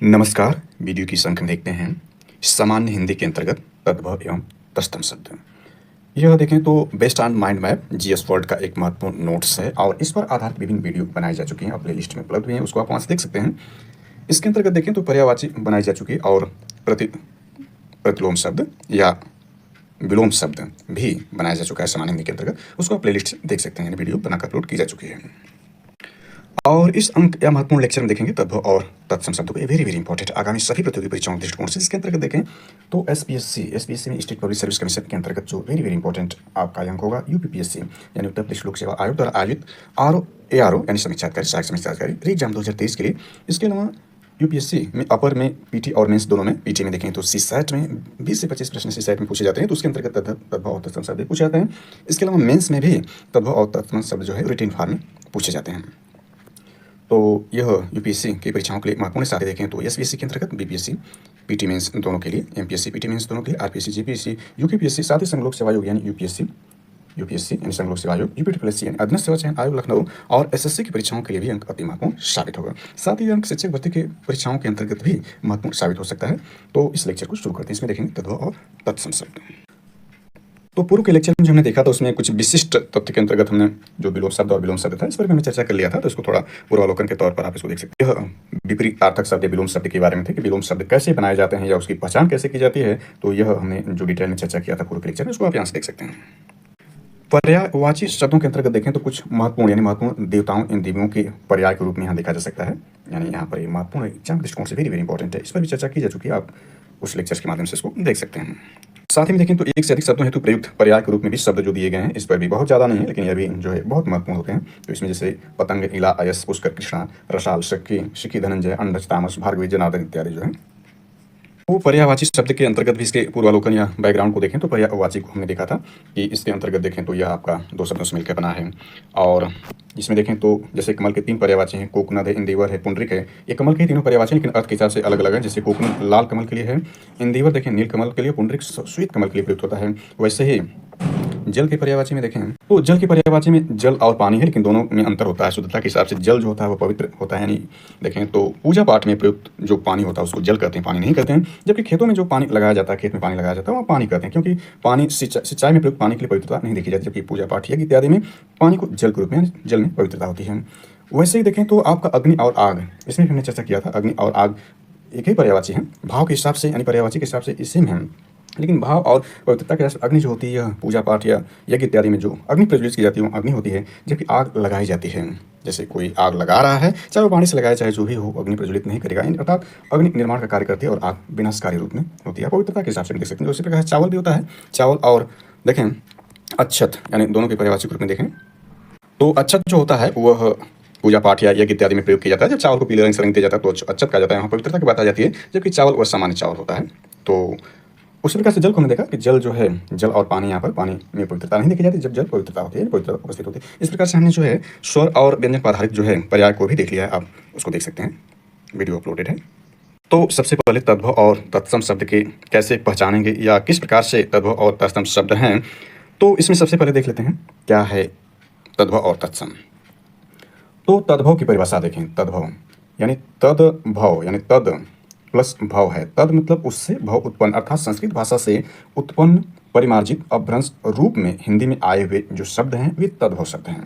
नमस्कार। वीडियो की संख्या में देखते हैं सामान्य हिंदी के अंतर्गत तद्भव एवं तत्सम शब्द। यह देखें तो based on mind map GS world का एक महत्वपूर्ण नोट्स है और इस पर आधारित विभिन्न वीडियो बनाई जा चुकी हैं और प्ले लिस्ट में उपलब्ध हुई हैं, उसको आप वहाँ से देख सकते हैं। इसके अंतर्गत देखें तो पर्यायवाची बनाई जा चुकी है और प्रतिलोम शब्द या विलोम शब्द भी बनाया जा चुका है सामान्य हिंदी के अंतर्गत, उसको आप प्ले लिस्ट देख सकते हैं। वीडियो बनाकर अपलोड की जा चुकी है और इस अंक या महत्वपूर्ण लेक्चर में देखेंगे तद्भव और तत्सम शब्दों को वेरी वेरी इंपॉर्टेंट आगामी सभी प्रतियोगी परीक्षाओं के दृष्टिकोण से। इसके अंतर्गत देखें तो एसपीएससी में स्टेट पब्लिक सर्विस कमीशन के अंतर्गत जो वेरी वेरी इंपॉर्टेंट आपका अंक होगा यूपीपीएससी यानी उत्तर प्रदेश लोक सेवा आयोग द्वारा आयोजित ARO यानी समीक्षा अधिकारी सहायक समीक्षा अधिकारी री एग्जाम 2023 के लिए। इसके अलावा यूपीएससी में अपर में पीटी और मेंस दोनों में, पीटी में देखें तो सीसैट में 20 से 25 प्रश्न सीसैट में पूछे जाते हैं, तो उसके अंतर्गत तद्भव और तत्सम शब्द पूछे जाते हैं। इसके अलावा मेंस में भी तद्भव और तत्सम शब्द जो है रिटन फॉर्म में पूछे जाते हैं। तो यह यूपीएससी की परीक्षाओं के लिए महत्वपूर्ण। साथ ही देखें तो एसपीएससी के अंतर्गत बीपीएससी पीटी मेंस दोनों के लिए, एमपीएससी पीटी मेंस दोनों के लिए, आरपीएससी जीपीएससी यूकेपीएससी, साथ ही संघ लोक सेवा आयोग यानी यूपीएससी यानी संघ लोक सेवा आयोग, यूपीटीपीएससी यानी अधीनस्थ सेवा चयन आयोग लखनऊ और एसएससी की परीक्षाओं के लिए भी अंक अति महत्वपूर्ण साबित होगा। साथ ही अंक शिक्षक भर्ती की परीक्षाओं के अंतर्गत भी महत्वपूर्ण साबित हो सकता है। तो इस लेक्चर को शुरू करते हैं। इसमें देखेंगे तद्भव और तत्सम शब्द। तो पूर्व के लेक्चर में जो हमने देखा था उसमें कुछ विशिष्ट तथ्य के अंतर्गत हमने जो विलोम शब्द और विलोम शब्द था इस पर भी हमने चर्चा कर लिया था, तो इसको थोड़ा पूर्वावलोकन के तौर पर आप इसको देख सकते हैं। यह विपरीतार्थक शब्द विलोम शब्द के बारे में थे कि विलोम शब्द कैसे बनाए जाते हैं या उसकी पहचान कैसे की जाती है, तो यह हमने जो डिटेल में चर्चा किया था पूर्व के लेक्चर में, उसको आप यहाँ से देख सकते हैं। पर्यायवाची शब्दों के अंतर्गत देखें तो कुछ महत्वपूर्ण यानी महत्वपूर्ण देवताओं इन देवियों के पर्याय के रूप में यहाँ देखा जा सकता है, यानी यहाँ पर महत्वपूर्ण एग्जाम दृष्टिकोण से वेरी वेरी इंपॉर्टेंट है। इस पर भी चर्चा की जा चुकी है, आप उस लेक्चर के माध्यम से इसको देख सकते हैं। साथ ही में देखें तो एक से अधिक शब्दों हेतु प्रयुक्त पर्याय के रूप में भी शब्द जो दिए गए हैं, इस पर भी बहुत ज़्यादा नहीं है लेकिन यह भी जो है बहुत महत्वपूर्ण होते हैं। तो इसमें जैसे पतंग, इला, अयस, पुष्कर, कृष्णा, रसाल, शिखी, धनंजय, अंडज, तामस, भार्गवी, जनार्दन इत्यादि जो है वो पर्यायवाची शब्द के अंतर्गत भी। इसके पूर्वालोकन या बैकग्राउंड को देखें तो पर्यायवाची को हमने देखा था कि इसके अंतर्गत देखें तो यह आपका दो शब्दों से मिलकर बना है। और इसमें देखें तो जैसे कमल के 3 पर्यायवाची हैं, कोकनद है, इंदिवर है, पुंडरिक है। ये कमल के 3 पर्यायवाची लेकिन अर्थ के हिसाब से अलग अलग है। जैसे कोकनद लाल कमल के लिए है, इंदिवर देखें नील कमल के लिए, पुंडरिक श्वेत कमल के लिए प्रयुक्त होता है। वैसे ही जल के पर्यायवाची में देखें तो जल के पर्यायवाची में जल और पानी है लेकिन दोनों में अंतर होता है। शुद्धता के हिसाब से जल जो होता है वो पवित्र होता है, यानी देखें तो पूजा पाठ में प्रयुक्त जो पानी होता है उसको जल कहते हैं, पानी नहीं कहते हैं। जबकि खेतों में जो पानी लगाया जाता है, खेत में पानी लगाया जाता है वो पानी कहते हैं, क्योंकि पानी सिंचाई में प्रयुक्त पानी के लिए पवित्रता नहीं देखी जाती, जबकि पूजा पाठ यज्ञ इत्यादि में पानी को जल के रूप में, जल में पवित्रता होती है। वैसे ही देखें तो आपका अग्नि और आग, इसमें हमने चर्चा किया था अग्नि और आग एक ही पर्यायवाची है, भाव के हिसाब से यानी पर्यायवाची के हिसाब से इसी में है, लेकिन भाव और पवित्रता के साथ अग्नि जो होती है यह पूजा पाठ या यज्ञ इत्यादि में जो अग्नि प्रज्वलित की जाती है वो अग्नि होती है, जबकि आग लगाई जाती है। जैसे कोई आग लगा रहा है, चाहे वो पानी से लगाए चाहे जो भी हो, अग्नि प्रज्वलित नहीं करेगा, अर्थात अग्नि निर्माण का कार्य करती है और आग विनाशकारी रूप में होती है। पवित्रता के हिसाब से देख सकते हैं। उसी प्रकार चावल भी होता है, चावल और देखें अक्षत यानी दोनों के पर्यायवाची रूप में देखें तो अक्षत जो होता है वह पूजा पाठ या यज्ञ इत्यादि में प्रयोग किया जाता है। जब चावल को पीले रंग से रंग दिया जाता है तो अक्षत कहा जाता है, वहाँ पवित्रता की बात आ जाती है, जबकि चावल वह सामान्य चावल होता है। तो उसी प्रकार से जल को हमने देखा कि जल जो है, जल और पानी, यहाँ पर पानी में पवित्रता नहीं देखी जाती, जब जल पवित्रता होती है, पवित्रता उपस्थित होती है। इस प्रकार से हमने जो है स्वर और व्यंजन पर आधारित जो है पर्याय को भी देख लिया है, आप उसको देख सकते हैं, वीडियो अपलोडेड है। तो सबसे पहले तद्भव और तत्सम शब्द के कैसे पहचानेंगे या किस प्रकार से तद्भव और तत्सम शब्द हैं, तो इसमें सबसे पहले देख लेते हैं क्या है तद्भव और तत्सम। तो तद्भव की परिभाषा देखें। तद्भव यानी तद्भव यानी तद प्लस भव है। तद मतलब उससे, भव उत्पन्न, अर्थात संस्कृत भाषा से उत्पन्न परिमार्जित अभ्रंश रूप में हिंदी में आए हुए जो शब्द हैं वे तद्भव शब्द हैं।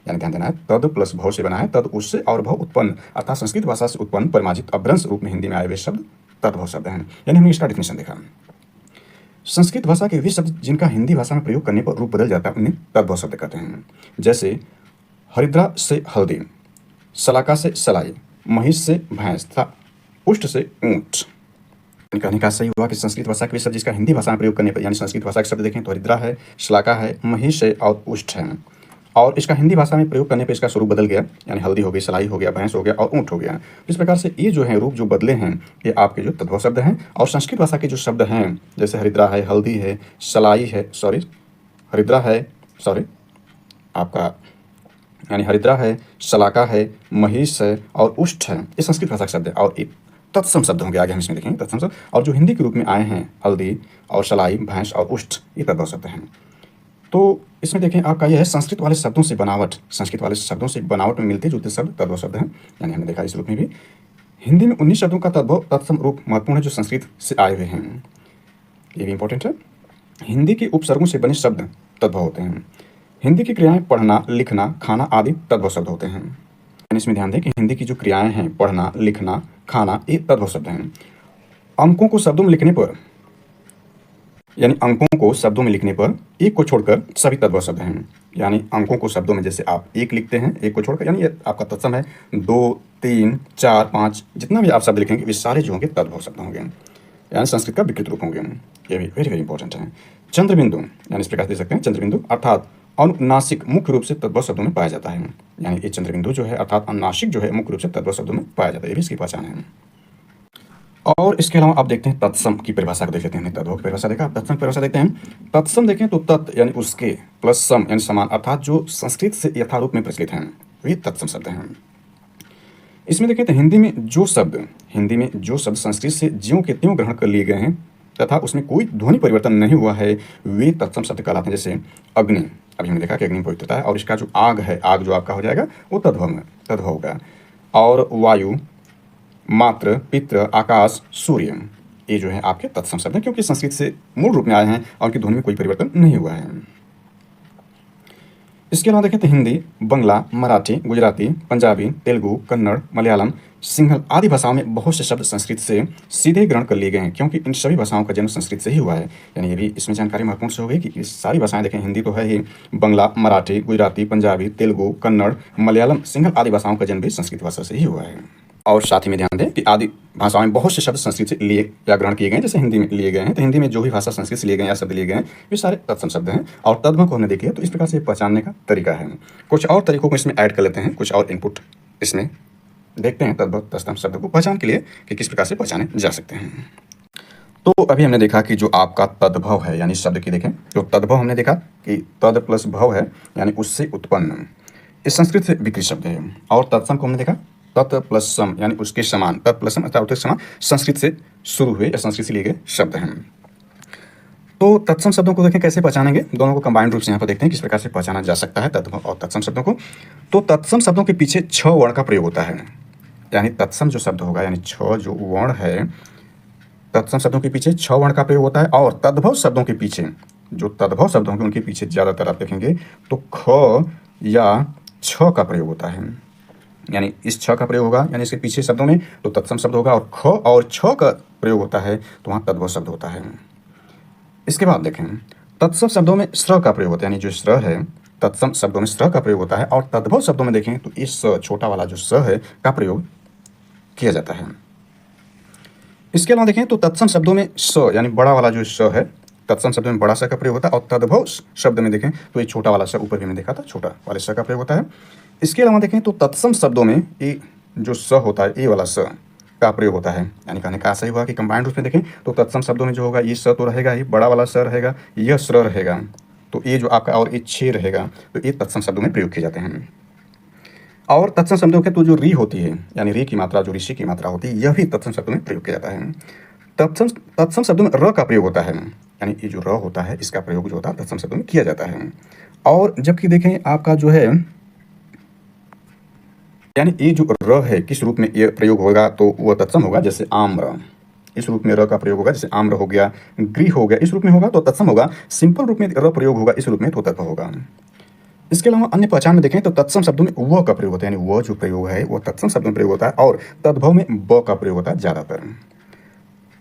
यानी ध्यान देना है, तद प्लस भव से बना है, तद उससे और भव उत्पन्न, अर्थात संस्कृत भाषा से उत्पन्न परिमार्जित अभ्रंश रूप में हिंदी में आए हुए शब्द तद्भव शब्द हैं। यानी हमने इसका डेफिनेशन देखा। संस्कृत भाषा के वे शब्द जिनका हिंदी भाषा में प्रयोग करने पर रूप बदल जाता है उन्हें तद्भव शब्द कहते हैं। जैसे हरिद्रा से हल्दी, सलाका से सलाई, महिष से भैंस तथा उष्ट से ऊंट। कहने का सही हुआ कि संस्कृत भाषा के शब्द जिसका हिंदी भाषा में प्रयोग करने पर, यानी संस्कृत भाषा के शब्द देखें तो हरिद्रा है, श्लाका है, महिष है और उष्ट है, और इसका हिंदी भाषा में प्रयोग करने पर इसका स्वरूप बदल गया, यानी हल्दी हो गई, सलाई हो गया, भैंस हो गया और ऊंट हो गया। इस प्रकार से ये जो है रूप जो बदले हैं ये आपके जो तद्भव शब्द हैं। और संस्कृत भाषा के जो शब्द हैं जैसे हरिद्रा है, हल्दी है, सलाई है, हरिद्रा है, आपका यानी हरिद्रा है, सलाका है, महिष है और उष्ट है, ये संस्कृत भाषा के शब्द है। और एक तत्सम शब्द होंगे, आगे हम इसमें देखेंगे तत्सम शब्द। और जो हिंदी के रूप में आए हैं हल्दी और सलाई, भैंस और उष्ट, ये तद्भव शब्द हैं। तो इसमें देखें आपका यह है संस्कृत वाले शब्दों से बनावट, संस्कृत वाले शब्दों से बनावट में मिलते जुलते शब्द तद्भव शब्द हैं, यानी हमने देखा इस रूप में भी। हिंदी में 19 शब्दों का तद्भव तत्सम रूप महत्वपूर्ण है जो संस्कृत से आए हुए हैं, ये भी इंपॉर्टेंट है। हिंदी के उपसर्गों से बने शब्द तद्भव होते हैं। हिंदी की क्रियाएं पढ़ना, लिखना, खाना आदि तद्भव शब्द होते हैं। यानी इसमें ध्यान दें कि हिंदी की जो क्रियाएं हैं पढ़ना, लिखना, खाना, ये तद्भव शब्द हैं। अंकों को शब्दों में लिखने पर, यानी अंकों को शब्दों में लिखने पर एक को छोड़कर सभी तद्भव शब्द हैं। यानी अंकों को शब्दों में जैसे आप एक लिखते हैं, एक को छोड़कर, यानी ये आपका तत्सम है। 2, 3, 4, 5 जितना भी आप शब्द लिखेंगे वे सारे जो होंगे तद्भव शब्द होंगे, यानी संस्कृत का विकृत रूप होंगे। ये भी वेरी वेरी इंपॉर्टेंट है। चंद्रबिंदु, यानी इस प्रकार दे सकते हैं चंद्रबिंदु अर्थात अनुनासिक मुख्य रूप से तद्भव शब्दों में पाया जाता है। यानी ये चंद्रबिंदु जो है अर्थात अनुनासिक जो है मुख्य रूप से तद्भव शब्दों में पाया जाता है, ये भी इसकी पहचान है। और इसके अलावा आप देखते हैं तत्सम की परिभाषा को देख लेते हैं। तद्भव की परिभाषा देखा, तत्सम की परिभाषा देखते हैं। तत्सम देखें तो तत् यानी उसके प्लस सम यानी समान अर्थात जो संस्कृत से यथारूप में प्रचलित हैं वे तत्सम शब्द हैं। इसमें देखें तो हिंदी में जो शब्द संस्कृत से ज्यों के त्यों ग्रहण कर लिए गए हैं तथा उसमें कोई ध्वनि परिवर्तन नहीं हुआ है वे तत्सम शब्द कहलाते हैं। जैसे अग्नि, अभी हमने देखा कि अग्नि पवित्रता है, और इसका जो आग है, आग जो आपका हो जाएगा वो तद्भव होगा। और वायु, मात्र, पित्र, आकाश, सूर्य, ये जो है आपके तत्सम शब्द हैं क्योंकि संस्कृत से मूल रूप में आए हैं और उनकी ध्वनि में कोई परिवर्तन नहीं हुआ है। इसके अलावा देखें तो हिंदी, बंगला, मराठी, गुजराती, पंजाबी, तेलुगु, कन्नड़, मलयालम, सिंहल आदि भाषाओं में बहुत से शब्द संस्कृत से सीधे ग्रहण कर लिए गए हैं क्योंकि इन सभी भाषाओं का जन्म संस्कृत से ही हुआ है। यानी ये भी इसमें जानकारी महत्वपूर्ण से होगी कि ये सारी भाषाएं देखें, हिंदी तो है ही, बंगला, मराठी, गुजराती, पंजाबी, तेलुगु, कन्नड़, मलयालम, सिंहल आदि भाषाओं का जन्म भी संस्कृत भाषा से ही हुआ है। और साथ ही में ध्यान दें कि आदि भाषाओं में बहुत से शब्द संस्कृत से लिए या ग्रहण किए गए हैं। जैसे हिंदी में लिए गए हैं तो हिंदी में जो भी भाषा संस्कृत से लिए गए या शब्द लिए गए हैं वे सारे तत्सम शब्द हैं। और तद्भव को हमने देख लिया, तो इस प्रकार से पहचानने का तरीका है। कुछ और तरीकों को इसमें ऐड कर लेते हैं, कुछ और इनपुट इसमें देखते हैं तद्भव तत्सम शब्द को पहचान के लिए कि किस प्रकार से पहचाने जा सकते हैं। तो अभी हमने देखा कि जो आपका तद्भव है यानी शब्द की देखें तो तद्भव हमने देखा कि तद प्लस भव है यानी उससे उत्पन्न, इस संस्कृत से विकृत शब्द है। और तत्सम को हमने देखा तत् प्लस सम यानी उसके समान, तत् प्लस सम अर्थात उसके समान संस्कृत से शुरू हुए या संस्कृत से लिए गए शब्द हैं। तो तत्सम शब्दों को देखें कैसे पहचानेंगे, दोनों को कंबाइंड रूप से यहाँ पर देखते हैं किस प्रकार से पहचाना जा सकता है तद्भव और तत्सम शब्दों को। तो तत्सम शब्दों के पीछे 6 वर्ण का प्रयोग होता है। यानी तत्सम जो शब्द होगा यानी 6 जो वर्ण है, तत्सम शब्दों के पीछे 6 वर्ण का प्रयोग होता है। और तद्भव शब्दों के पीछे, जो तद्भव शब्द होंगे उनके पीछे ज़्यादातर आप देखेंगे तो ख या छ का प्रयोग होता है। यानी इस छ का प्रयोग होगा, यानी इसके पीछे शब्दों में तो तत्सम शब्द होगा, और ख और छ का प्रयोग होता है तो वहाँ तद्भव शब्द होता है। इसके बाद देखें तत्सम शब्दों में स्र का प्रयोग होता है, यानी जो स्र है तत्सम शब्दों में स्र का प्रयोग होता है। और तद्भव शब्दों में देखें तो इस छोटा वाला जो स है का प्रयोग किया जाता है। इसके अलावा देखें तो तत्सम शब्दों में स यानी बड़ा वाला जो स है, तत्सम शब्दों में बड़ा स का प्रयोग होता है। और तद्भव शब्द में देखें तो ये छोटा वाला स, ऊपर भी हमने देखा था, छोटा वाले स का प्रयोग होता है। इसके अलावा देखें तो तत्सम शब्दों में ये जो स होता है, ये वाला स का प्रयोग होता है। यानी कहने का सही हुआ कि कंबाइंड रूप में देखें तो तत्सम शब्दों में जो होगा ये स तो रहेगा ही, बड़ा वाला स रहेगा, यह स्र रहेगा, तो ये जो आपका और ये छे रहेगा, तो ये तत्सम शब्दों में प्रयोग किए जाते हैं। और तत्सम शब्दों के तो जो री होती है यानी री की मात्रा, जो ऋषि की मात्रा होती है, यह भी तत्सम शब्दों में प्रयोग किया जाता है। तत्सम शब्दों में र का प्रयोग होता है, यानी ये जो र होता है इसका प्रयोग जो होता है तत्सम शब्दों में किया जाता है। और जबकि देखें आपका जो है यानी ये जो र है किस रूप में ये प्रयोग होगा तो वह तत्सम होगा। जैसे आम्र, इस रूप में र का प्रयोग होगा, जैसे आम्र हो गया, गृह हो गया, इस रूप में होगा तो तत्सम होगा। सिंपल रूप में र प्रयोग होगा, इस रूप में तो तत्व होगा। इसके अलावा अन्य पहचान में देखें तो तत्सम शब्दों में व का प्रयोग होता है, यानी वह जो प्रयोग है वो तत्सम शब्दों में प्रयोग होता है। और तद्भव में ब का प्रयोग होता है ज़्यादातर।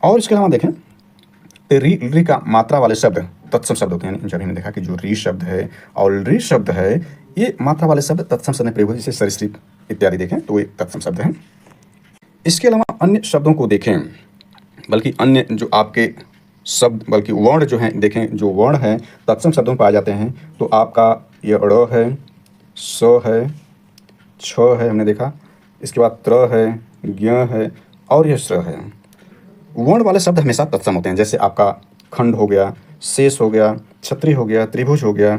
और इसके अलावा देखें तो री का मात्रा वाले शब्द तत्सम शब्द होते हैं। यानी जब हमने देखा कि जो री शब्द है और री शब्द है ये मात्रा वाले शब्द तत्सम शब्द में प्रयोग होते हैं, जैसे सरीसृप इत्यादि देखें तो ये तत्सम शब्द हैं। इसके अलावा अन्य शब्दों को देखें, बल्कि अन्य जो आपके शब्द बल्कि वर्ण जो हैं देखें, जो वर्ण हैं तत्सम शब्दों में पाए जाते हैं तो आपका ये ड़ है, स है, छ है हमने देखा, इसके बाद त्र है, ज्ञ है और यह श्र है। वर्ण वाले शब्द हमेशा तत्सम होते हैं, जैसे आपका खंड हो गया, शेष हो गया, छत्री हो गया, त्रिभुज हो गया,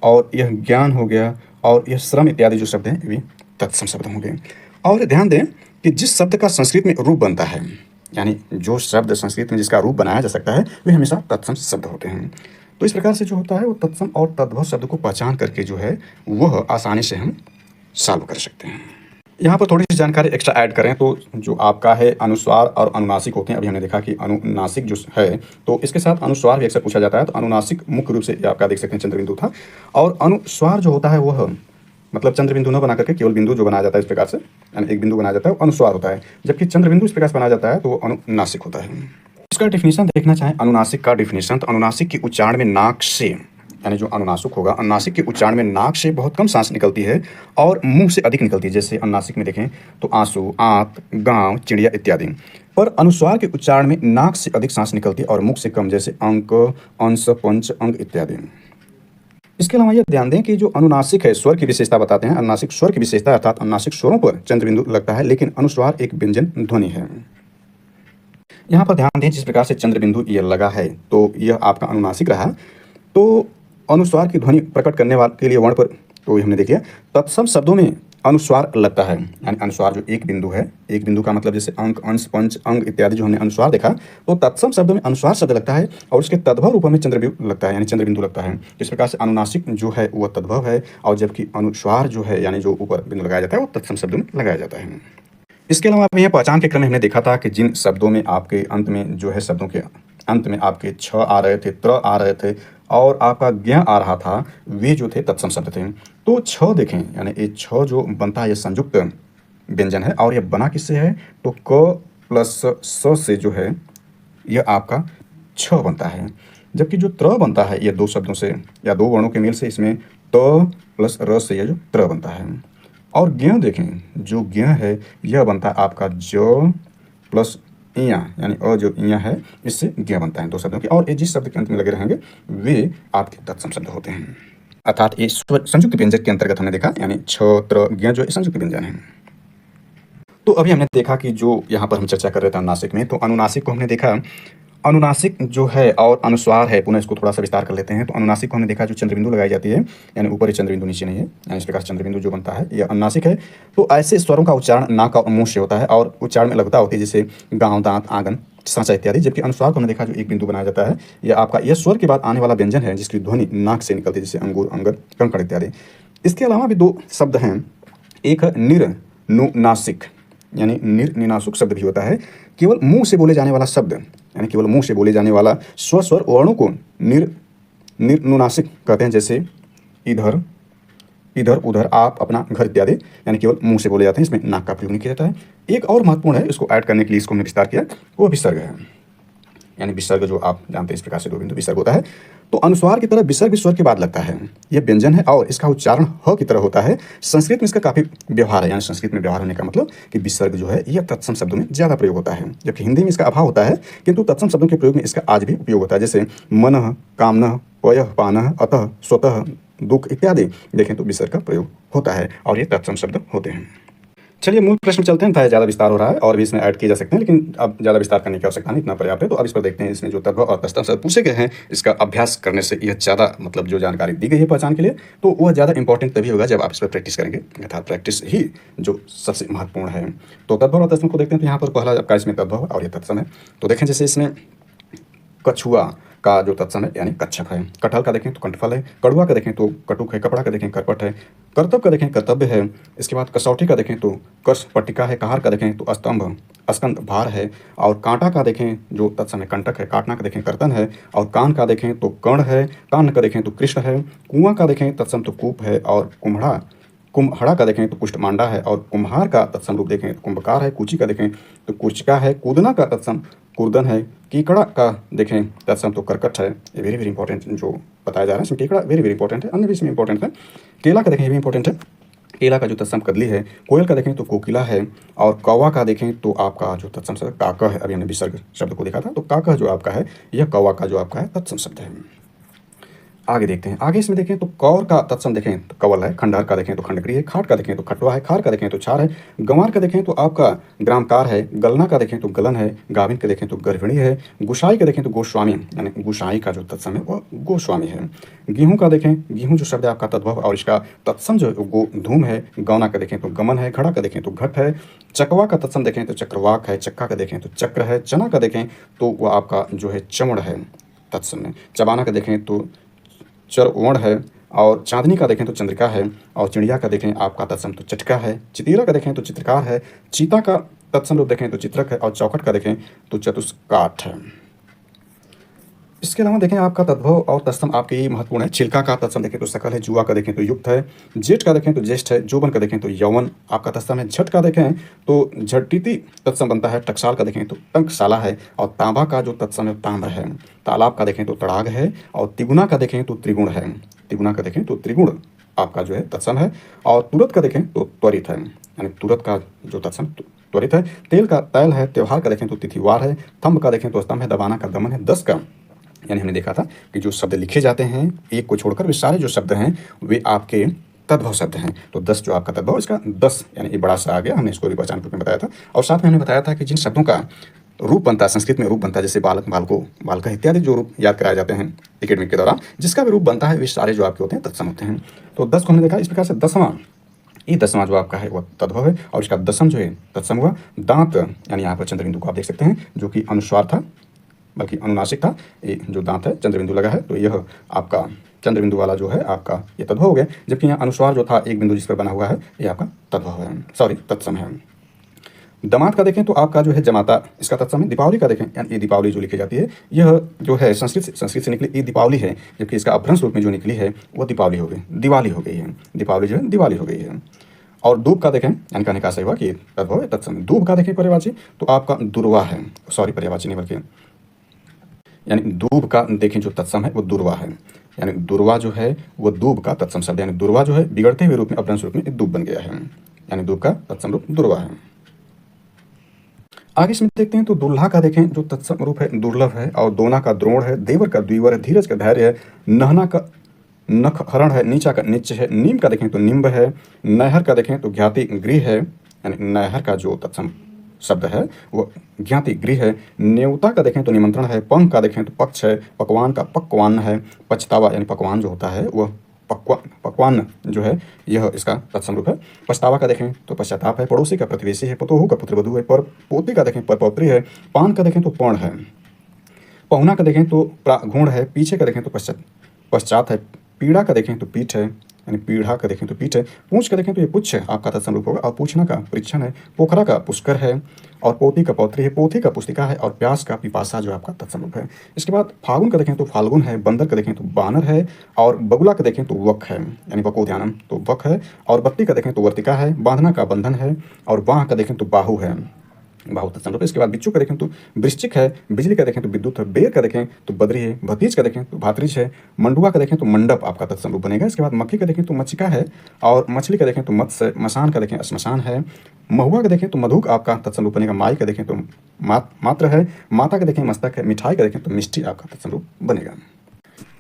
और यह ज्ञान हो गया, और यह श्रम इत्यादि जो शब्द हैं ये भी तत्सम शब्द होंगे। और ध्यान दें कि जिस शब्द का संस्कृत में रूप बनता है, यानी जो शब्द संस्कृत में जिसका रूप बनाया जा सकता है वे हमेशा तत्सम शब्द होते हैं। तो इस प्रकार से जो होता है वो तत्सम और तद्भव शब्द को पहचान करके जो है वह आसानी से हम सॉल्व कर सकते हैं। यहाँ पर थोड़ी सी जानकारी एक्स्ट्रा ऐड करें तो जो आपका है अनुस्वार और अनुनासिक होते हैं। अभी हमने देखा कि अनुनासिक जो है तो इसके साथ अनुस्वार भी अक्सर पूछा जाता है। तो अनुनासिक मुख्य रूप से ये आपका देख सकते हैं चंद्रबिंदु था, और अनुस्वार जो होता है वह मतलब चंद्रबिंदु न बना करके केवल बिंदु जो बनाया जाता है इस प्रकार से, यानी एक बिंदु बनाया जाता है वो अनुस्वार होता है, जबकि चंद्रबिंदु इस प्रकार से बनाया जाता है तो वो अनुनासिक होता है। इसका डिफिनीशन देखना चाहें अनुनासिक का डिफिनीशन, तो अनुनासिक के उच्चारण में नाक से, यानी जो अनुनासिक होगा अनुनासिक के उच्चारण में नाक से बहुत कम सांस निकलती है और मुंह से अधिक निकलती है। जैसे अनुनासिक में देखें तो आंसू, आंत, गांव, चिड़िया इत्यादि। पर अनुस्वार के उच्चारण में नाक से अधिक सांस निकलती है और मुख से कम, जैसे अंक, अंश, पंच, अंग इत्यादि। इसके अलावा यह ध्यान दें कि जो अनुनासिक है स्वर की विशेषता बताते हैं। अनुनासिक स्वर की विशेषता अर्थात अनुनासिक स्वरों पर चंद्रबिंदु लगता है, लेकिन अनुस्वार एक व्यंजन ध्वनि है। यहाँ पर ध्यान दें जिस प्रकार से चंद्रबिंदु यह लगा है तो यह आपका अनुनासिक रहा। तो अनुस्वार की ध्वनि प्रकट करने वाले के लिए वर्ण पर तो ये हमने देख लिया। तत्सम शब्दों में अनुस्वार लगता है, यानी अनुस्वार जो एक बिंदु है, एक बिंदु का मतलब जैसे अंक, अंश, पंच, अंग इत्यादि जो हमने अनुस्वार देखा, तो तत्सम शब्दों में अनुस्वार शब्द लगता है और उसके तद्भव रूप में चंद्रबिंदु लगता है, यानी चंद्रबिंदु लगता है। इस प्रकार से अनुनासिक जो है वह तद्भव है, और जबकि अनुस्वार जो है यानी जो ऊपर बिंदु लगाया जाता है वो तत्सम शब्दों में लगाया जाता है। इसके अलावा यहाँ पहचान के क्रम में हमने देखा था कि जिन शब्दों में आपके अंत में जो है शब्दों के अंत में आपके छ आ रहे थे, त्र आ रहे थे और आपका ज्ञ आ रहा था, वे जो थे तत्सम शब्द थे। तो छ देखें, यानी ये छ जो बनता है ये संयुक्त व्यंजन है, और यह बना किससे है तो क प्लस स से जो है यह आपका छ बनता है। जबकि जो त्र बनता है यह दो शब्दों से या दो वर्णों के मेल से, इसमें त प्लस र से यह जो त्र बनता है। और ज्ञ देखें, जो ज्ञ है यह बनता है आपका ज प्लस इया, यानी अ जो इया है इससे ज्ञ बनता है दो शब्दों के, और ये जिस शब्द के अंत में लगे रहेंगे वे आपके तत्सम शब्द होते हैं। अर्थात ये संयुक्त व्यंजन के अंतर्गत हमने देखा, यानी छ, त्र, ज्ञ जो संयुक्त व्यंजन है। तो अभी हमने देखा कि जो यहाँ पर हम चर्चा कर रहे थे अनुनासिक में, तो अनुनासिक को हमने देखा, अनुनासिक जो है और अनुस्वार है, पुनः इसको थोड़ा सा विस्तार कर लेते हैं। तो अनुनासिक को हमने देखा जो चंद्रबिंदु लगाई जाती है, यानी ऊपर ही चंद्रबिंदु नीचे नहीं है, यानी इस प्रकार चंद्रबिंदु जो बनता है यह अनुनासिक है। तो ऐसे स्वरों का उच्चारण नाक और मुंह से होता है और उच्चारण में लघुता होती है, जैसे गांव, दांत, आंगन, सांचा इत्यादि। जबकि अनुस्वार को हमने देखा जो एक बिंदु बनाया जाता है, यह आपका यह स्वर के बाद आने वाला व्यंजन है जिसकी ध्वनि नाक से निकलती है, जैसे अंगूर, अंगद, कंकड़ इत्यादि। इसके अलावा भी दो शब्द हैं, एक है निर्नुनासिक, यानी निर्निनासिक शब्द भी होता है, केवल मुंह से बोले जाने वाला शब्द, यानी केवल मुंह से बोले जाने वाला स्वर वर्णों को निर्नुनासिक कहते हैं, जैसे इधर, इधर, उधर, आप, अपना, घर इत्यादि, यानी केवल मुंह से बोले जाते हैं, इसमें नाक का प्रयोग नहीं किया जाता है। एक और महत्वपूर्ण है, इसको ऐड करने के लिए इसको हमने विस्तार किया, वो विसर्ग है, यानी विसर्ग जो आप जानते हैं इस प्रकार से दो बिंदु विसर्ग होता है। तो अनुस्वार की तरह विसर्ग भी स्वर के बाद लगता है, यह व्यंजन है और इसका उच्चारण ह की तरह होता है। संस्कृत में इसका काफी व्यवहार है, यानी संस्कृत में व्यवहार होने का मतलब कि विसर्ग जो है यह तत्सम शब्दों में ज्यादा प्रयोग होता है, जबकि हिंदी में इसका अभाव होता है, किंतु तत्सम शब्दों के प्रयोग में इसका आज भी उपयोग होता है। जैसे मनः, कामनः, पयः, पानः, अतः, स्वतः, दुख इत्यादि देखें तो विसर्ग का प्रयोग होता है और ये तत्सम शब्द होते हैं। चलिए मूल प्रश्न चलते हैं, ज़्यादा विस्तार हो रहा है और भी इसमें ऐड किए जा सकते हैं, लेकिन अब ज़्यादा विस्तार करने की आवश्यकता नहीं, इतना पर्याप्त है। तो अब इस पर देखते हैं, इसमें जो तद्भव और तत्सम शब्द पूछे गए हैं इसका अभ्यास करने से यह ज़्यादा मतलब जो जानकारी दी गई है पहचान के लिए, तो वह ज़्यादा इंपॉर्टेंट तभी होगा जब आप इस पर प्रैक्टिस करेंगे, अर्थात प्रैक्टिस ही जो सबसे महत्वपूर्ण है। तो तद्भव और तत्सम को देखते हैं। तो यहाँ पर पहला आपका इसमें तद्भव और यह तत्सम है। तो देखें जैसे इसमें कछुआ का जो तत्सम है यानी कच्छप है, कटहल का देखें तो कंठफल है, कड़ुआ का देखें तो कटुक है, कपड़ा का देखें करपट है, करतब का देखें कर्तव्य है, इसके बाद कसौटी का देखें तो कर्ष पट्टिका है, कहार का देखें तो स्तंभ, स्कंद भार है, और कांटा का देखें जो तत्सम है कंटक है, काटना का देखें कर्तन है, और कान का देखें तो कर्ण है, कान का देखें तो कृष्ण है, कुआं का देखें तत्सम तो कूप है, और कुम्हड़ा का देखें तो कुष्ठमांडा है, और कुम्हार का तत्सम रूप देखें तो कुंभकार है, कूची का देखें तो कुर्चिका है, कूदना का तत्सम कुर्दन है, कीकड़ा का देखें तत्सम तो करकट है। ये वेरी वेरी इंपॉर्टेंट जो बताया जा रहा है इसमें, कीकड़ा वेरी वेरी इंपॉर्टेंट है, अन्य भी इसमें इंपॉर्टेंट है। केला का देखें ये भी इंपॉर्टेंट है, केला का जो तत्सम कदली है, कोयल का देखें तो कोकिला है, और कौवा का देखें तो आपका जो तत्सम शब्द काका है, अभी हमने विसर्ग शब्द को देखा था, तो काका जो आपका है यह कौवा का जो आपका है तत्सम शब्द है। आगे देखते हैं, आगे इसमें देखें तो कौर का तत्सम देखें तो कवल है, खंडहर का देखें तो खंडगृह है, खाट का देखें तो खटवा है, खार का देखें तो छार है, गंवार का देखें तो आपका ग्रामकार है, गलना का देखें तो गलन है, गाभिन का देखें तो गर्भिणी है, गुसाई का देखें तो गोस्वामी, यानी गुसाई का जो तत्सम है वह गोस्वामी है। गेहूं का देखें, गेहूं जो शब्द है आपका तद्भव और इसका तत्सम जो गो धूम है, गौना का देखें तो गमन है, घड़ा का देखें तो घट है, चकवा का तत्सम देखें तो चक्रवाक है, चक्का का देखें तो चक्र है, चना का देखें तो वह आपका जो है चमड़ है तत्सम में, चबाना का देखें तो चरवण है, और चांदनी का देखें तो चंद्रिका है, और चिड़िया का देखें आपका तत्सम तो चटका है, चितीरा का देखें तो चित्रकार है, चीता का तत्सम रूप देखें तो चित्रक है, और चौखट का देखें तो चतुष्काठ है। इसके अलावा देखें आपका तद्भव और तत्सम आपके ये महत्वपूर्ण है। चिल्का का तत्सम देखें तो सकल है, जुआ का देखें तो युक्त है, जेठ का देखें तो ज्येष्ठ है, जोबन का देखें तो यौवन आपका तत्सम है, झट का देखें तो झटिति तत्सम बनता है, टकसाल का देखें तो टंकशाला है, और तांबा का जो तत्सम है ताम्र है, तालाब का देखें तो तड़ाग है, और तिगुना का देखें तो त्रिगुण है, तिगुना का देखें तो त्रिगुण आपका जो है तत्सम है, और तुरत का देखें तो त्वरित है, यानी तुरत का जो तत्सम त्वरित है, तेल का तैल है, त्योहार का देखें तो तिथिवार है, थंब का देखें तो स्तंभ है, दबाना का दमन है, दस का यानी हमने देखा था कि जो शब्द लिखे जाते हैं एक को छोड़कर वे सारे जो शब्द हैं वे आपके तद्भव शब्द हैं। तो 10 जो आपका तद्भव, इसका 10 यानी ये बड़ा सा आ गया, हमने इसको भी पहचान रूप में बताया था। और साथ में हमने बताया था कि जिन शब्दों का रूप बनता है, संस्कृत में रूप बनता है, जैसे बालक, बालको, बालका इत्यादि जो रूप याद कराए जाते हैं एकेडमिक के दौरान, जिसका भी रूप बनता है वे सारे जो आपके होते हैं तत्सम होते हैं। तो 10 को हमने देखा। इस प्रकार से 10वां, ये 10वां जो आपका है वह तद्भव है, और इसका 10म जो है तत्सम हुआ। दांत यानी यहाँ पर चंद्रबिंदु को आप देख सकते हैं, जो कि अनुस्वार था बल्कि अनुनासिक था। ये जो दांत है चंद्रबिंदु लगा है, तो यह आपका चंद्रबिंदु वाला जो है आपका ये तद्भव हो गया। जबकि यहाँ अनुस्वार जो था एक बिंदु जिस पर बना हुआ है ये आपका तद्भव है, सॉरी तत्सम है। दमात का देखें तो आपका जो है जमाता, इसका तत्सम है। दीपावली का देखें, यानी ये दीपावली जो लिखी जाती है यह जो है संस्कृत से निकली ये दीपावली है, जबकि इसका अपभ्रंश रूप में जो निकली है वो दीपावली हो गई, दिवाली हो गई है। दीपावली जो है दिवाली हो गई है। और दूब का देखें, यानी कहने का सही हुआ कि तद्भव है तत्सम। दूब का देखें पर्यायवाची, तो आपका दुर्वा है, सॉरी पर्यायवाची नहीं बल्कि यानी दूब का देखें जो तत्सम है वो दुर्वा है, यानी दुर्वा जो है वो दूब का तत्सम शब्द, यानी दुर्वा जो है बिगड़ते हुए रूप में अपभ्रंश रूप में दूब बन गया है, यानी दूब का तत्सम रूप दुर्वा है। आगे इसमें देखते हैं तो दुल्हा का देखें जो तत्सम रूप है दुर्लभ है, और दोना का द्रोण है, देवर का द्विवर है, धीरज का धैर्य है, नहना का नखहरण है, नीचा का निच है, नीम का देखें तो निम्ब है, नहर का देखें तो ज्ञाति गृह है, यानी नहर का जो तत्सम शब्द है वो ज्ञाति गृह है। न्योता का देखें तो निमंत्रण है, पंख का देखें तो पक्ष है, पकवान का पक्वान है, पछतावा यानी पकवान जो होता है वह पकवान जो है यह इसका तत्सम रूप है। पछतावा का देखें तो पश्चाताप है, पड़ोसी का प्रतिवेशी है, पतोहू का पुत्रवधू है, पर पोती का देखें परपौत्री है, पान का देखें तो पौण है, पहुना का देखें तो प्रागुण है, पीछे का देखें तो पश्चात है, पीड़ा का देखें तो पीठ है, यानी पीढ़ा का देखें तो पीठ है, पूछ का देखें तो ये पुच्छ है आपका तत्सम रूप होगा, और पूछना का परीक्षण है, पोखरा का पुष्कर है, और पोती का पौत्री है, पोथी का पुस्तिका है, और प्यास का पिपासा जो आपका तत्सम रूप है। इसके बाद फागुन का देखें तो फाल्गुन है, बंदर का देखें तो बानर है, और बगुला का देखें तो वक है, यानी वकोध्यानम तो वक है, और बत्ती का देखें तो वर्तिका है, बांधना का बंधन है, और बाह का देखें तो बाहु है, बाहु तत्सम रूप। इसके बाद बिच्छू का देखें तो वृश्चिक है, बिजली का देखें तो विद्युत है, बेर का देखें तो बद्री है, भतीज का देखें तो भातृज है, मंडुआ का देखें तो मंडप आपका तत्सम रूप बनेगा। इसके बाद मक्खी का देखें तो मच्छिका है, और मछली का देखें तो मत्स्य, मसान का देखें श्मशान है, महुआ का देखें तो मधुक आपका तत्सम रूप बनेगा, माई का देखें तो मात्र है, माता का देखें मस्तक है, मिठाई का देखें तो मिष्टी आपका तत्सम रूप बनेगा।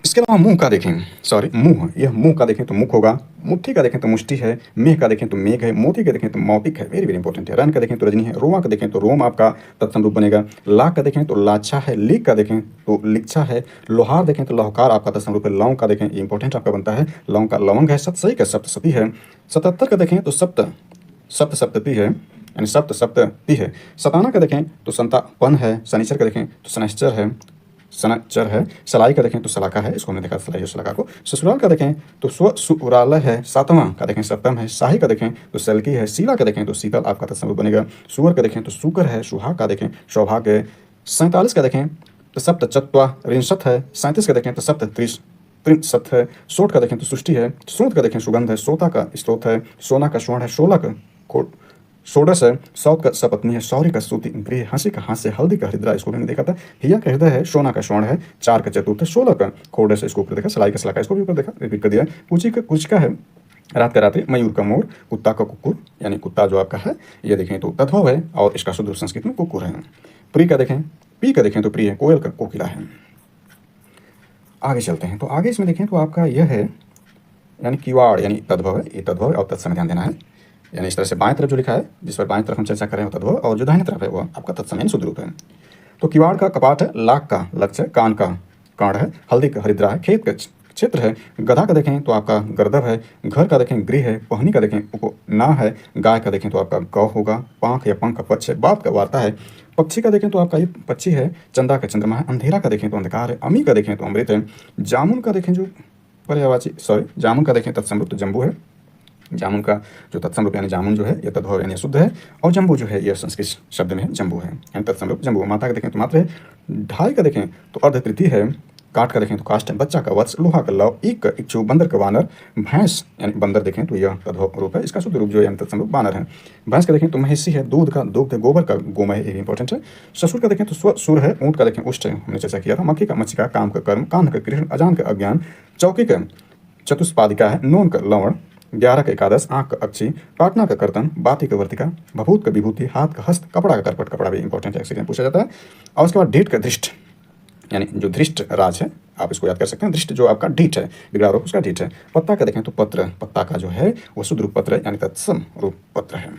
इसके अलावा मुंह का देखें, सॉरी मुंह, यह मुंह का देखें तो मुख होगा, मुट्ठी का देखें तो मुष्टि है, मेघ का देखें तो मेघ है, मोती का देखें तो मौतिक है, वेरी वेरी इंपॉर्टेंट है, रन का देखें तो रजनी है, रोमा का देखें तो रोम आपका तत्सम रूप बनेगा, लाख का देखें तो लाछा है, लीक का देखें तो लिच्छा है, लोहार देखें तो लौहकार आपका तत्सम रूप है, लौंग का देखें इंपॉर्टेंट आपका बनता है, लौंग का लवंग है, सतसई का सप्तसती है, 77 का देखें तो सप्तसप्तति है, यानी सप्तसप्तति है, सताना का देखें तो संतापन है, शनिचर का देखें तो शनैश्चर है, सनचर है, सलाई का देखें तो सलाका है, इसको हमने देखा सलाई और सलाका को। ससुराल का देखें तो स्वसुरालय है, सातवां का देखें सप्तम है, शाही का देखें तो सलकी है, शीला का देखें तो शीतल आपका तत्सम रूप बनेगा, सुअर का देखें तो सुकर है, सुहाग का देखें सौभाग्य है, 47 का देखें तो सप्तचत्वारिंशत् है, 37 का देखें तो सप्तत्रिंशत् है, सोठ का देखें तो सृष्टि है, सूत का देखें सुगंध है, सोता का स्रोत है, सोना का स्वर्ण है, 16 का कोट षोडश है, सौत का सपत्नी है, सौर्य का सूती गृह, हंसी का हास्य, हल्दी का हृदय, इसको हमने देखा था, हिया का हृदय है, सोना का स्वर्ण है, 4 का चतुर्थ है, 16 का खोडस है, इसको ऊपर देखा, सलाई का सलाका, इसको भी ऊपर देखा, रिपीट कर दिया, कुची का कुचका है, रात का रात्रि, मयूर का मोर, कुत्ता का कुकुर, यानी कुत्ता जो आपका है ये देखें तो तद्भव है, और इसका शुद्ध संस्कृत में कुकुर है। प्री का देखें, पी का देखें तो प्रिय है, कोयल का कोकिला है। आगे चलते हैं, तो आगे इसमें देखें तो आपका यह है, यानी किवाड़ यानी तद्भव है, ये तद्भव है, और तत्सम ध्यान देना है, यानी इस तरह से बाएं तरफ जो लिखा है, जिस पर बाएं तरफ हम चर्चा कर रहे हैं तद्भव, और जो दाहिने तरफ है वो आपका तत्सम यानी शुद्ध रूप है। तो किवाड़ का कपाट है, लाख का लक्ष्य है, कान का कांड है, हल्दी का हरिद्रा है, खेत का क्षेत्र है, गधा का देखें तो आपका गर्दभ है, घर का देखें गृह है, पहनी का देखें उपना है, गाय का देखें तो आपका गौ होगा, पांख या पंख का पक्ष है, बाप का वार्ता है, पक्षी का देखें तो आपका ये पक्षी है, चंदा का चंद्रमा है, अंधेरा का देखें तो अंधकार है, अमी का देखें तो अमृत है, जामुन का देखें जो पर्यायवाची जामुन का देखें तत्सम रूप तो जम्बू है। जामुन का जो तत्सम रूप यानी जामुन जो है ये तद्भव यानी शुद्ध है, और जम्बू जो है यह संस्कृत शब्द में है जम्बू है, यानी तत्सम रूप जम्बू। माता का देखें तो मात्र है। ढाई का देखें तो अर्ध तृतीय है। काठ का देखें तो काष्ठ है। बच्चा का वत्स, लोहा का लव, ईक का इच्छु, बंदर का वानर, भैंस यानी बंदर देखें तो यह तद्भव रूप है, इसका शुद्ध रूप जो है यानी तत्सम रूप वानर है। भैंस का देखें तो महिषी है। दूध का दुग्ध है। गोबर का गोमय, ये इंपॉर्टेंट है। ससुर का देखें तो सुर है। ऊँट का देखें उष्ट है, हमने चर्चा किया था। मक्खी का मच्छी का, काम का कर्म, कान का कृष्ण, अजान का अज्ञान, चौकी का चतुष्पादिका है। नून का लवण, 11 का एकादश, आँख का अक्षी, पाटना का कर्तन, बाती का वर्तिका, भभूत का विभूति, हाथ का हस्त, कपड़ा का करपट, कपड़ा भी इंपॉर्टेंट है, एक्सीडेंट पूछा जाता है। और उसके बाद ढीठ का धृष्ट यानी जो धृष्ट राज है, आप इसको याद कर सकते हैं। धृष्ट जो आपका ढीठ है, बिगड़ा रूप उसका ढीठ है। पत्ता का देखें तो पत्र, पत्ता का जो है वो शुद्ध रूप पत्र यानी तत्सम रूप पत्र है।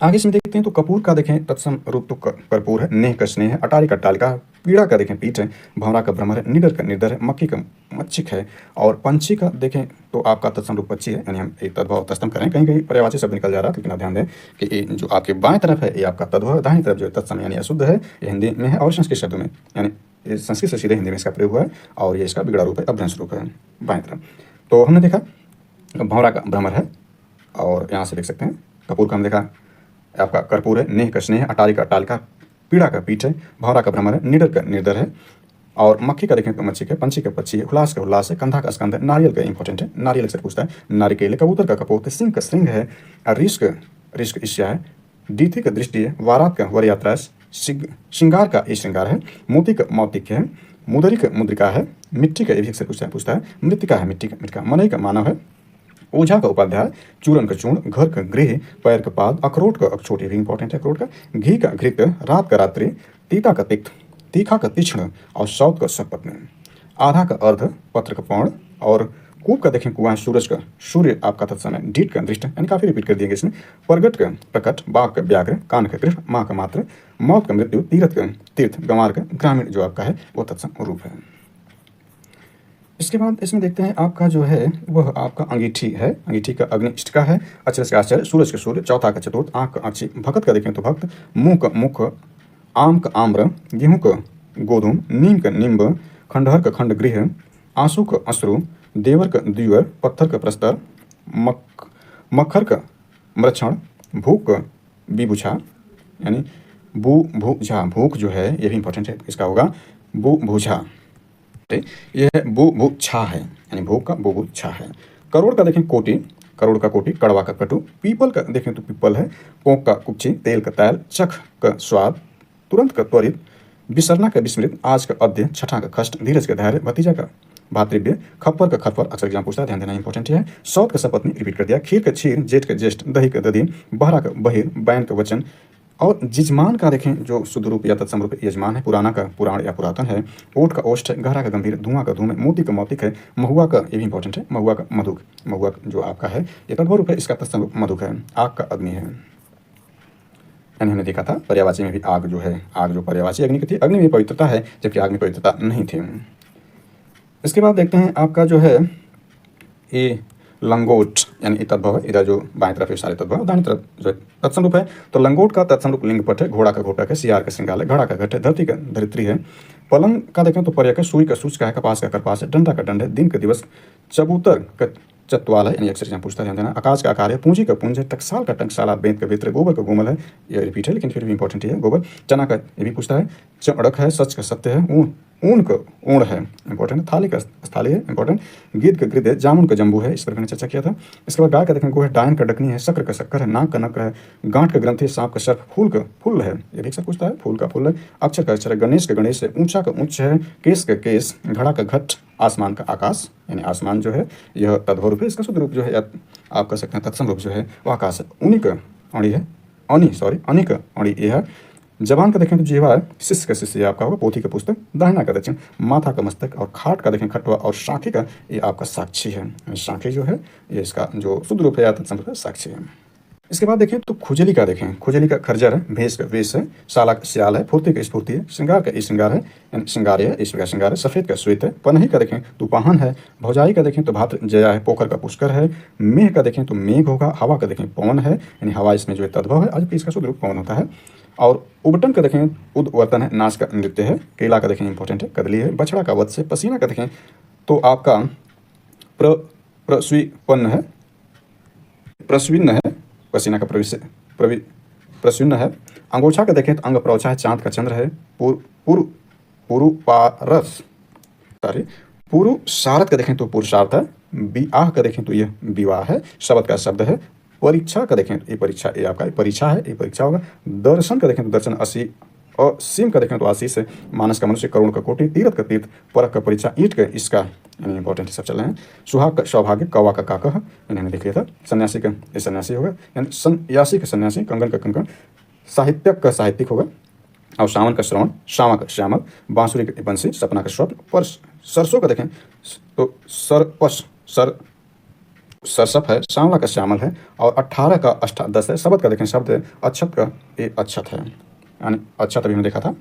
आगे इसमें देखते हैं तो कपूर का देखें तत्सम रूप तो कर्पूर है। नेह का स्नेह है। अटारी का टालिका, पीड़ा का देखें पीठ है। भंवरा का भ्रमर है। निडर का निर्धर है। मक्खी का मच्छिक है। और पंछी का देखें तो आपका तत्सम रूप पक्षी है, यानी हम एक तद्भव तत्सम करें। कहीं कहीं पर्यायवाची शब्द निकल जा रहा है, लेकिन आप ध्यान दें कि ये जो आपके बाएं तरफ है ये आपका तद्भव, दाहिनी तरफ जो है तत्सम यानी अशुद्ध है, ये हिंदी में है और संस्कृत शब्द में, यानी संस्कृत से सीधे हिंदी में इसका प्रयोग हुआ है, और ये इसका बिगड़ा रूप है, अभ्रंश रूप है बाएं तरफ। तो हमने देखा भंवरा का भ्रमर है, और यहाँ से देख सकते हैं कपूर का हम देखा आपका कर्पूर है। नेह का स्नेह, अटारी का टालिका, पीड़ा का पीठ है। भंवरा का भ्रमर है। निडर का निर्धर है। और मक्खी का देखें तो मच्छी है। पंछी का पक्षी है। हुलास का उल्लास है। कंधा का स्कंद है। नारियल का इंपॉर्टेंट है, नारियल अक्सर पूछता है। नारिकेल। कबूतर का कपोत है। सिंह का श्रृंग है। और ऋष ईर्ष्या है। डीथी का दृष्टि है। वारात का वर यात्रा है। श्रृंगार का ये श्रृंगार है। मोती का मौतिक है। मुदरी का मुद्रिका है। मिट्टी का ये भी अक्सर पूछता है। मृतिका है, मिट्टी का। मनई का मानव है। ओझा का उपाध्याय। चूरन का चूर्ण। घर का गृह। पैर का पाद। अखरोट का अखरोट, ये भी इंपॉर्टेंट है अखरोट का। घी का घृत। रात का रात्रि। तीता का तिक्त। तीखा का तीक्ष्ण। और सौत का सपत्न। आधा का अर्ध। पत्र का पौर्ण। और कूप का देखें कुआं, सूरज का सूर्य आपका तत्सम है। ढीठ का दृष्ट यानी काफी रिपीट कर दिएगा इसमें। प्रगट का प्रकट। बाघ का व्याघ्र। कान का कृष्ण। माँ का मात्र। मौत का मृत्यु। तीर्थ का तीर्थ। गंवार का ग्रामीण जो आपका है वो तत्सम रूप है। इसके बाद इसमें देखते हैं आपका जो है वह आपका अंगीठी है। अंगीठी का अग्नि इष्ट का है। अचरज का आश्चर्य। सूरज का सूर्य। चौथा का चतुर्थ। आँख का अक्षी। भगत का देखें तो भक्त। मुंह का मुख। आम का आम्र। गेहूं का गोधूम। नीम का निम्ब। खंडहर का खंड गृह। आंसू का अश्रु। देवर का द्विवर। पत्थर का प्रस्तर। मक्खर का मृक्षण। भूख का विभुछा यानी भूझा। भूख जो है ये भी इंपॉर्टेंट है, इसका होगा भूझा। यह बुभुक्षा है, यानी भूख का बुभुक्षा है। करोड़ का देखें कोटि। करोड़ का कोटि। कड़वा का कटु। पीपल का देखें तो पीपल है। कोक का कुक्षी। तेल का तैल। चख का स्वाद। तुरंत का त्वरित। विसरना का विस्मृत। आज का अद्य। छठा का खष्ट। धीरज का धैर्य। भतीजा का भातृव्य। खप्पर का खप्पर, अक्सर एग्जाम पूछता है, ध्यान देना इंपॉर्टेंट है। सौत का सपत्नी, रिपीट कर दिया। खीर का क्षीर। जेठ का ज्येष्ठ। दही का दधी। बहरा का बहिर। बैन का वचन। और जिजमान का देखें जो शुद्ध रूप या तत्सम रूप यजमान है। पुराना का पुराण या पुरातन है। ओठ का ओष्ठ है। गहरा का गंभीर। धुआं का धूम है। मोती का मौतिक है। महुआ का, ये भी इंपॉर्टेंट है, महुआ का मधुक। महुआ जो आपका है ये तद्भव रूप है, इसका तत्सम रूप मधुक है। आग का अग्नि है, यानी हमने देखा था पर्यायवाची में भी आग जो है, आग जो पर्यायवाची अग्नि की थी, अग्नि में पवित्रता है जबकि आग में पवित्रता नहीं थी। इसके बाद देखते हैं आपका जो है ये लंगोट, यानी तद्भव है। इधर जो बाएं तरफ है सारे तद्भव, दाहिनी तरफ जो है तत्सम रूप है। तो लंगोट का तत्सम रूप लिंगपट है। घोड़ा का घोटक है। सियार का श्रृंगार है। घड़ा का घट है। धरती का धरित्री है। पलंग का देखें तो पर्यक है। सुई का सूच का है। कपास का करपास है। डंडा का दंड है। दिन का दिवस। चबूतर का चतवाल है, यानी अक्सर यहाँ पूछता है, ध्यान देना। आकाश का आकार है। पूंजी का पुंज है। टकसाल का टंकसाला। बेंत का बेत्र। गोबर का गोमल है, ये रिपीट है लेकिन फिर भी इंपॉर्टेंट है गोबर। चना का ये भी पूछता है। चड़क है। सच का सत्य है। ऊन का ऊण है, इंपॉर्टेंट है। थाली का स्थाली है, इंपॉर्टेंट। गिद्ध का गिद्ध है। जामुन का जम्बू है, इस पर मैंने चर्चा किया था। इसके बाद गाय का देखें गो है। डायन का डकनी है। शक्र का शक्कर है। नाक का नक्र है। गांठ का ग्रंथि। सांप का सर्प। फूल का फूल है, ये भी अक्सर पूछता है, फूल का फूल है। अक्षर का अक्षर है। गणेश का गणेश है। ऊंचा का उच्च है। केस का केस। घड़ा का घट। आसमान का आकाश, यानी आसमान जो है यह तद्भव रूप है, इसका शुद्ध रूप जो है आप कह सकते हैं तत्सम रूप जो है वह आकाश है। उनी का अणी है। अनी का अणी ये है। जबान का देखें तो जीवा है। शिष्य का शिष्य आपका होगा। पोथी का पुस्तक। दाहिना का दक्षिण। माथा का मस्तक। और खाट का देखें खटवा। और शाखी का ये आपका साक्षी है। शाखी जो है ये इसका जो शुद्ध रूप है या तत्सम रूप है साक्षी है। इसके बाद देखें तो खुजली का देखें। खुजली का खर्जर है। भेष का वेश है। साला का श्याल है। फुर्ती का स्फूर्ति है। श्रृंगार का श्रृंगार है, यानी श्रृंगार है, ईश्वर का श्रृंगार है। सफेद का श्वेत है। पनही का देखें तो पाहन है। भौजाई का देखें तो भात जया है। पोखर का पुष्कर है। मेघ का देखें तो मेघ होगा। हवा का देखें पवन है, यानी हवा इसमें जो है तद्भव है, आज भी इसका शुद्ध रूप पवन होता है। और उबटन का देखें उद्वर्तन है। नाच का नृत्य है। केला का देखें इंपॉर्टेंट है, कदली है। बछड़ा का वत्स है। पसीना का देखें तो आपका प्रस्वीपन्न है, प्रस्विन्न है, पसीना का प्रस्विन्न है। अंगोछा का देखें तो अंग प्रौछा है, चांद का चंद्र है। पुरुपारस सॉरी पुरुषारथ का देखें तो पुरुषार्थ है। विआह का देखें तो यह विवाह है, शब्द का शब्द है। परीक्षा का देखें तो ये परीक्षा, ये आपका परीक्षा है, ये परीक्षा होगा। दर्शन का देखें तो दर्शन, असीम का देखें तो आशीष है। मानस का मनुष्य, करुण का कोटि, तीर्थ का तीर्थ, परख का परीक्षा, ईंट का इसका, यानी इंपॉर्टेंट सब चल रहे हैं। सुहाग का सौभाग्य, कौवा का काकह, इन्होंने देख लिया था। सन्यासी का ये सन्यासी होगा, यानी सन्यासी का सन्यासी, कंगन का कंकण, साहित्यक का साहित्यिक होगा। और श्रावण का श्रवण, श्यामा का श्यामल, बांसुरी का बंसी, सपना का स्वप्न। पर सरसों का देखें तो सरपस सरसप है, सांवला का श्यामल है। और 18 का 10 है। शब्द का देखें शब्द है, अक्षत का ये अक्षत है, यानी अक्षत अभी हमने देखा था,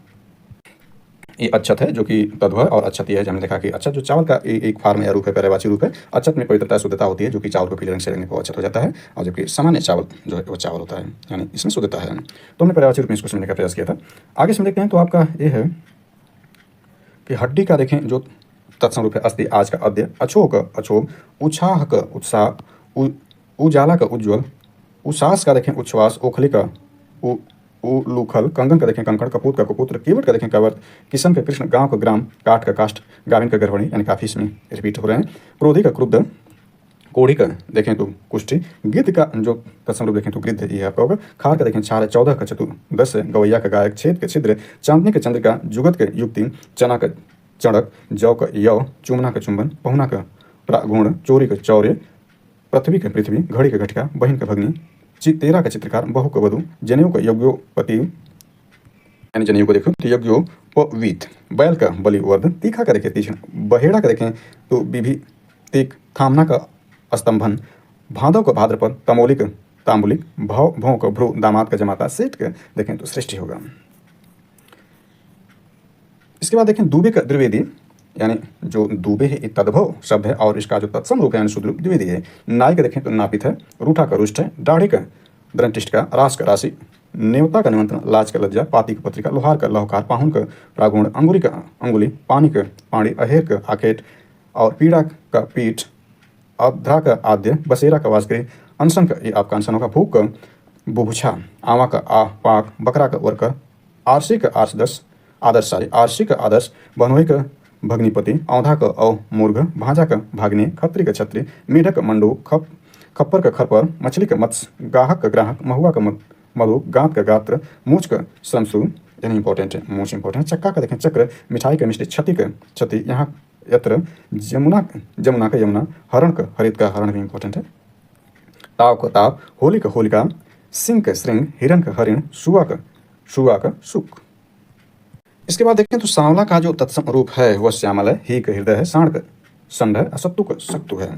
ये अक्षत है जो कि तद्भव है। और अक्षत ये है, हमने देखा कि अक्षत जो चावल का एक फार्म या रूप है, पर्यायवाची रूप है। अक्षत में पवित्रता शुद्धता होती है, जो कि चावल को पीले रंग से रंगने पर अक्षत हो जाता है। और जबकि सामान्य चावल जो है वो चावल होता है, यानी इसमें शुद्धता है। तो हमने पर्यायवाची रूप में इसको समझने का प्रयास किया था। आगे से देखते हैं तो आपका ये है कि हड्डी का देखें जो तत्सम रूप है, अस्थि, आज का अद्य, अछोक अछोभ, उछाह का उत्साह, उजाला का उज्ज्वल, उसास का देखें उच्छ्वास, ओखली का उलूखल, कंगन का देखें कंकड़, कपूत का कुपुत्र, केवट का देखें कवर्त, किशन का कृष्ण, गांव का ग्राम, काठ का काष्ठ, गाविन का गर्भणी, यानी काफ़ी इसमें रिपीट हो रहे हैं। क्रोधी का क्रुद्ध, कोढ़ी का देखें तो कुष्ठी, गिद्ध का जो तत्सम रूप देखें तो गिद्ध, ये आपका होगा। खार का देखें छार, 14 का चतुर, 10 गवैया का गायक, छेद का छिद्र, चांदनी का चंद्रिका, जुगत का युक्ति, चना का चड़क, जौ का यव, चुमना का चुंबन, पहुना का प्रागुण, चोरी का चौर्य, पृथ्वी का पृथ्वी, घड़ी का घटिका, बहिन का भग्नि, तेरा का चित्रकार, बहु का वधु, जनेऊ का यज्ञोपति, यानी जनेऊ को देखो तो यज्ञोपवीत, बैल का बलिवर्धन, तीखा का देखें तीक्ष्ण, बहेड़ा का देखें तो विभितिक, थामना का स्तंभन, भादव का भाद्रपद, तमोलिक तांबुलिक, भौ का भ्रू, दामाद का जमाता, सेठ का देखें तो सृष्टि होगा। इसके बाद देखें दूबे का द्विवेदी, यानी जो दूबे है एक तद्भव शब्द है और इसका जो तत्सम रूप है यानी शुद्ध रूप द्विवेदी है। नाई का देखें तो नापित है, रूठा का रुष्ट है, दाढ़ी का दंटिष्ट का, रास का राशि, नेवता का निमंत्रण, लाज का लज्जा, पाती का पत्रिका, लोहार का लौहकार, पाहुन का प्रागुण, अंगुरी का अंगुली, पानी का पाणी, अहेर का आखेट, और पीड़ा का पीठ, अध्रा का आद्य, बसेरा का वासगृह, अनशन का ये आपका अनशन होगा, भूख का बुभुछा, आवा का आ पाक, बकरा का वर्कर, आरसी का आदर्श आरसी का आदर्श, बनोई का भग्निपति, औंधा का औ मूर्घ, भाजा का भाग्ने, खत्री का छत्री, मेढक का मंडू, खप्पर का खरपर, मछली का मत्स्य, गाहक का ग्राहक, महुआ का मधु, गात का गात्र, मूछ का श्रमसु, यानी इंपॉर्टेंट है, मूछ इंपॉर्टेंट है। चक्का का देखें चक्र, मिठाई का मिष्टी, छति का छति, यहाँ यत्र, जमुना का यमुना, हरण का हरित का हरण भी इंपॉर्टेंट है। ताव का ताप, होली का होलिका, सिंह का श्रृंग, हिरण का हरिण, शुआ का सुख। इसके बाद देखें तो सांवला का जो तत्सम रूप है वह श्यामल है, ही का हृदय है, साण का संड है, असत्तु का सत्तु है।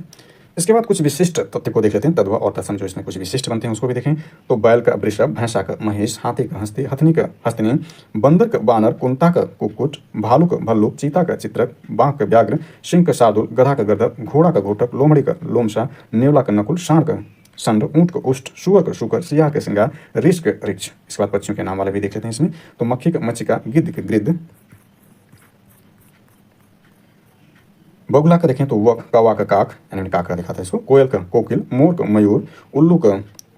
इसके बाद कुछ विशिष्ट तथ्य को देख लेते हैं, तद्भव और तत्सम जो इसमें कुछ विशिष्ट बनते हैं उसको भी देखें। तो बैल का वृषभ, भैंसा का महेश, हाथी का हस्ती, हथनी का हस्तनी, बंदर का बानर, कुंता का कुक्कुट, भालू का भल्लुक, चीता का चित्रक, बाघ का व्याघ्र, सिंह का शार्दूल, गधा का गर्दभ, घोड़ा का घोटक, लोमड़ी का लोमशा, नेवला का नकुल, सांड का संड, ऊंट का उष्ट, सुअर का शुकर, सियाह का श्रृंगार, ऋष का ऋक्ष। इसके बाद पक्षियों के नाम वाले भी देख लेते हैं इसमें। तो मक्खी का मच्छिका, गिद्ध का गिद्ध, बगुला का देखें तो वक, कौवा का काक, यानी काका दिखाता है इसको, कोयल का कोकिल, मोर का मयूर, उल्लू का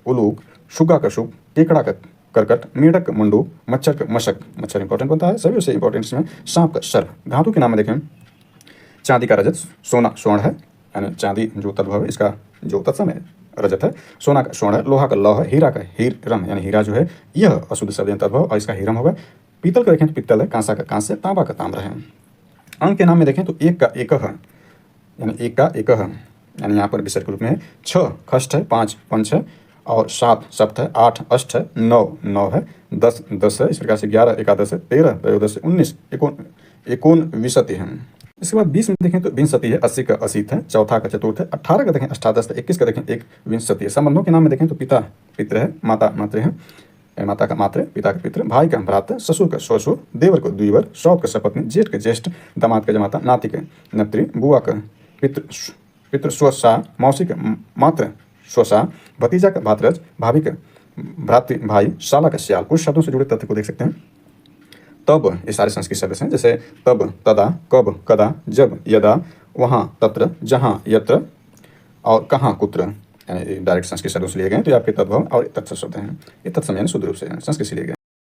उलूक, शुगा का शुक, केकड़ा का करकट, मेढक का मंडूक, मच्छर का मशक, मच्छर इंपॉर्टेंट बनता है सभी से इंपॉर्टेंट इसमें। सांप का सर्प। धातु के नाम में देखें चांदी का रजत, सोना स्वर्ण है, यानी चांदी जो तद्भव है इसका जो तत्सम है रजत है, सोना का स्वर्ण है, लोहा का लौह है, हीरा का हीरम, यानी हीरा जो है यह अशुद्ध शब्द तद्भव और इसका हीरम होगा। पीतल का देखें तो पित्तल है, कांसा का कांस्य, तांबा का ताम्र है। अंक के नाम में देखें तो एक का एक है, यानी एक का एक है, यानी यहाँ पर विसर्ग के रूप में है। 6 खष्ट है, 5 पंच है, और 7 सप्त है, 8 अष्ट है, 9 9 है, 10 10 है, इस प्रकार से 11 एकादश है, 13 त्रयोदश है, 19 एकोन विंशति है। इसके बाद 20 में देखें तो विंशति है, 80 का असीत है, चौथा का चतुर्थ है, 18 का देखें अष्टादश है, 21 का देखें एक विंशति है। संबंधों के नाम में देखें तो पिता पित्र है, माता मातृ है, माता का मातृ, पिता का पितृ, भाई का भ्राता, ससुर का ससुर, देवर को द्विवर, सौत का सपत्नी, जेठ का ज्येष्ठ, दामाद का जमाता, नाती का नत्री, बुआ का पितृ स्वसा, मौसी का मातृ स्वसा, भतीजा का भातरज, भाभी का भ्रातृ भाई, साला का श्याल। कुछ शब्दों से जुड़े तथ्य को देख सकते हैं। तब ये सारे संस्कृत शब्द हैं, जैसे तब, तदा, कब, कदा, जब, यदा, वहाँ, तत्र, जहाँ, यत्र और कहाँ, कुत्र, यानी डायरेक्ट संस्कृत शब्दों से लिए गए हैं। तो ये आपके तद्भव और तत्सम शब्द हैं। ये तत्सम यानी शुद्ध रूप से संस्कृत से लिए गए हैं।